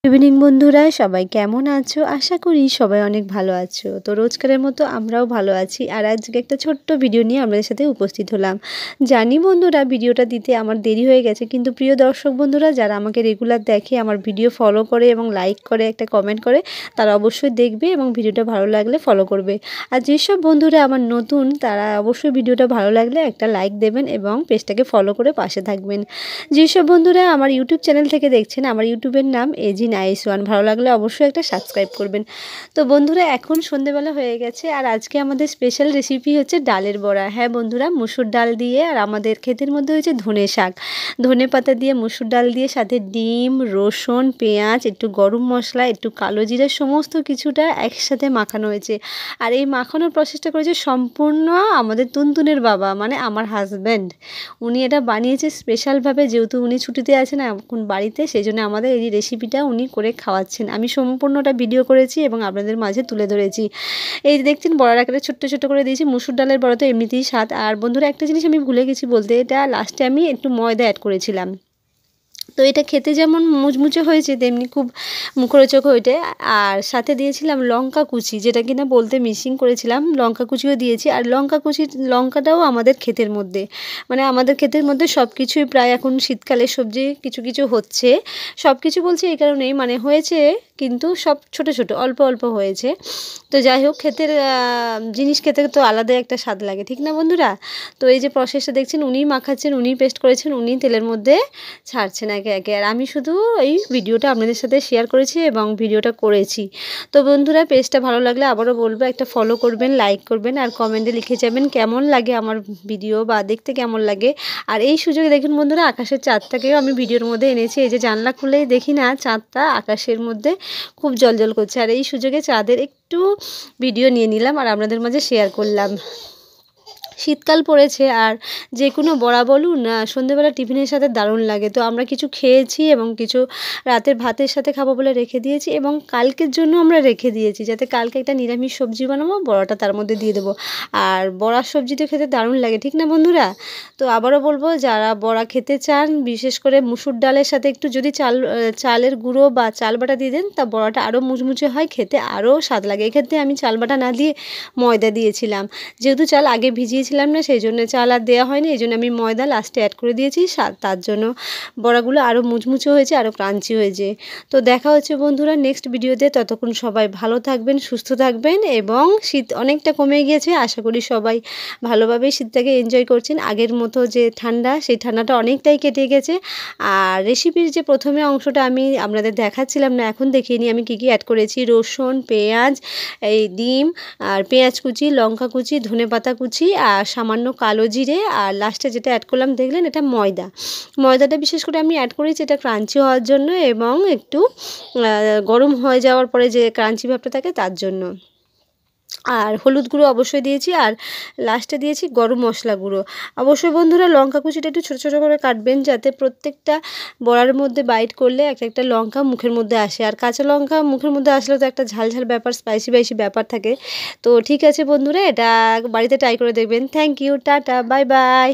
Evening বন্ধুরা, সবাই কেমন আছো? আশা করি সবাই অনেক ভালো আছো। তো রোজকারের মতো আমরাও ভালো আছি। আর আজকে একটা ছোট্ট ভিডিও নিয়ে আপনাদের সাথে উপস্থিত হলাম। জানি বন্ধুরা, ভিডিওটা দিতে আমার দেরি হয়ে গেছে, কিন্তু প্রিয় দর্শক বন্ধুরা যারা আমাকে রেগুলার দেখে, আমার ভিডিও ফলো করে এবং লাইক করে, একটা কমেন্ট করে, তারা অবশ্যই দেখবে এবং ভিডিওটা ভালো লাগলে ফলো করবে। আর যেসব বন্ধুরা আমার নতুন, তারা অবশ্যই ভিডিওটা ভালো লাগলে একটা লাইক দেবেন এবং পেজটাকে ফলো করে পাশে থাকবেন। যেসব বন্ধুরা আমার ইউটিউব চ্যানেল থেকে দেখছেন, আমার ইউটিউবের নাম এজি নাইস ওয়ান, ভালো লাগলে অবশ্যই একটা সাবস্ক্রাইব করবেন। তো বন্ধুরা, এখন সন্ধেবেলা হয়ে গেছে আর আজকে আমাদের স্পেশাল রেসিপি হচ্ছে ডালের বড়া। হ্যাঁ বন্ধুরা, মুসুর ডাল দিয়ে, আর আমাদের ক্ষেতের মধ্যে হয়েছে ধনে শাক, ধনে পাতা দিয়ে, মুসুর ডাল দিয়ে, সাথে ডিম, রসুন, পেঁয়াজ, একটু গরম মশলা, একটু কালো জিরা, সমস্ত কিছুটা একসাথে মাখানো হয়েছে। আর এই মাখানোর প্রসেসটা করেছে সম্পূর্ণ আমাদের তুনতুনের বাবা, মানে আমার হাজব্যান্ড। উনি এটা বানিয়েছে স্পেশালভাবে, যেহেতু উনি ছুটিতে আছেন এখন বাড়িতে, সেই জন্য আমাদের এই রেসিপিটা উনি করে খাওয়াচ্ছেন। আমি সম্পূর্ণটা ভিডিও করেছি এবং আপনাদের মাঝে তুলে ধরেছি। এই যে দেখছেন, বড়ার আকারে ছোট্ট ছোট্ট করে দিয়েছি। মুসুর ডালের বড়া তো এমনিতেই স্বাদ। আর বন্ধুরা, একটা জিনিস আমি ভুলে গেছি বলতে, এটা লাস্টে আমি একটু ময়দা অ্যাড করেছিলাম। তো এটা খেতে যেমন মুচমুচে হয়েছে, তেমনি খুব মুখরোচক ওইটা। আর সাথে দিয়েছিলাম লঙ্কা কুচি, যেটা কিনা বলতে মিক্সিং করেছিলাম, লঙ্কা কুচিও দিয়েছি। আর লঙ্কাটাও আমাদের ক্ষেতের মধ্যে, মানে আমাদের ক্ষেতের মধ্যে সব কিছুই প্রায় এখন শীতকালে সবজি কিছু কিছু হচ্ছে। সব কিছু বলছি এই কারণেই, মানে হয়েছে কিন্তু সব ছোট ছোট অল্প অল্প হয়েছে। তো যাই হোক, ক্ষেতের জিনিস খেতে তো আলাদা একটা স্বাদ লাগে, ঠিক না বন্ধুরা? তো এই যে প্রসেসটা দেখছেন, উনিই মাখাচ্ছেন, উনিই পেস্ট করেছেন, উনিই তেলের মধ্যে ছাড়ছেন একে একে। আর আমি শুধু এই ভিডিওটা আপনাদের সাথে শেয়ার করেছি এবং ভিডিওটা করেছি। তো বন্ধুরা, পেজটা ভালো লাগলে আবারও বলবো একটা ফলো করবেন, লাইক করবেন, আর কমেন্টে লিখে যাবেন কেমন লাগে আমার ভিডিও বা দেখতে কেমন লাগে। আর এই সুযোগে দেখুন বন্ধুরা, আকাশের চাঁদটাকেও আমি ভিডিওর মধ্যে এনেছি। এই যে জানলা খুলেই দেখি না, চাঁদটা আকাশের মধ্যে খুব জ্বলজ্বল করছে। আর এই সুযোগে চাঁদের একটু ভিডিও নিয়ে নিলাম আর আপনাদের মাঝে শেয়ার করলাম। শীতকাল পড়েছে, আর যে কোনো বড়া বলুন সন্ধ্যেবেলা টিফিনের সাথে দারুণ লাগে। তো আমরা কিছু খেয়েছি এবং কিছু রাতের ভাতের সাথে খাবো বলে রেখে দিয়েছি, এবং কালকের জন্য আমরা রেখে দিয়েছি, যাতে কালকে একটা নিরামিষ সবজি বানাবো, বড়াটা তার মধ্যে দিয়ে দেবো। আর বড়ার সবজি তো খেতে দারুণ লাগে, ঠিক না বন্ধুরা? তো আবারও বলবো, যারা বড়া খেতে চান, বিশেষ করে মুসুর ডালের সাথে একটু যদি চালের গুঁড়ো বা চাল বাটা দিয়ে দেন, তা বড়াটা আরও মুচমুচে হয়, খেতে আরও স্বাদ লাগে। এক্ষেত্রে আমি চাল বাটা না দিয়ে ময়দা দিয়েছিলাম, যেহেতু চাল আগে ভিজিয়েছিলাম না, সেই জন্য চাল আর দেওয়া হয়নি, এই জন্য আমি ময়দা লাস্টে অ্যাড করে দিয়েছি। তার জন্য বড়াগুলো আরও মুচমুচে হয়েছে, আরও ক্রাঞ্চি হয়েছে। তো দেখা হচ্ছে বন্ধুরা নেক্সট ভিডিওতে। ততক্ষণ সবাই ভালো থাকবেন, সুস্থ থাকবেন, এবং শীত অনেকটা কমে গিয়েছে, আশা করি সবাই ভালোভাবেই শীতটাকে এনজয় করছেন। আগের মতো যে ঠান্ডা, সেই ঠান্ডাটা অনেকটাই কেটে গেছে। আর রেসিপির যে প্রথমে অংশটা আমি আপনাদের দেখাচ্ছিলাম না, এখন দেখিয়ে নিই আমি কী কী অ্যাড করেছি। রসুন, পেঁয়াজ, এই ডিম, আর পেঁয়াজ কুচি, লঙ্কা কুচি, ধনেপাতা কুচি, আর সামান্য কালো জিরে, আর লাস্টে যেটা অ্যাড করলাম দেখলেন, এটা ময়দাটা বিশেষ করে আমি অ্যাড করেছি এটা ক্রাঞ্চি হওয়ার জন্য, এবং একটু গরম হয়ে যাওয়ার পরে যে ক্রাঞ্চি ভাবটা থাকে তার জন্য। আর হলুদ গুঁড়ো অবশ্যই দিয়েছি, আর লাস্টে দিয়েছি গরম মশলা গুঁড়ো। অবশ্যই বন্ধুরা, লঙ্কা কুচিটা একটু ছোটো ছোটো করে কাটবেন, যাতে প্রত্যেকটা বড়ার মধ্যে বাইট করলে একটা একটা লঙ্কা মুখের মধ্যে আসে। আর কাঁচা লঙ্কা মুখের মধ্যে আসলে তো একটা ঝাল ঝাল ব্যাপার, স্পাইসি ব্যাপার থাকে। তো ঠিক আছে বন্ধুরা, এটা বাড়িতে ট্রাই করে দেখবেন। Thank you, tata, bye by.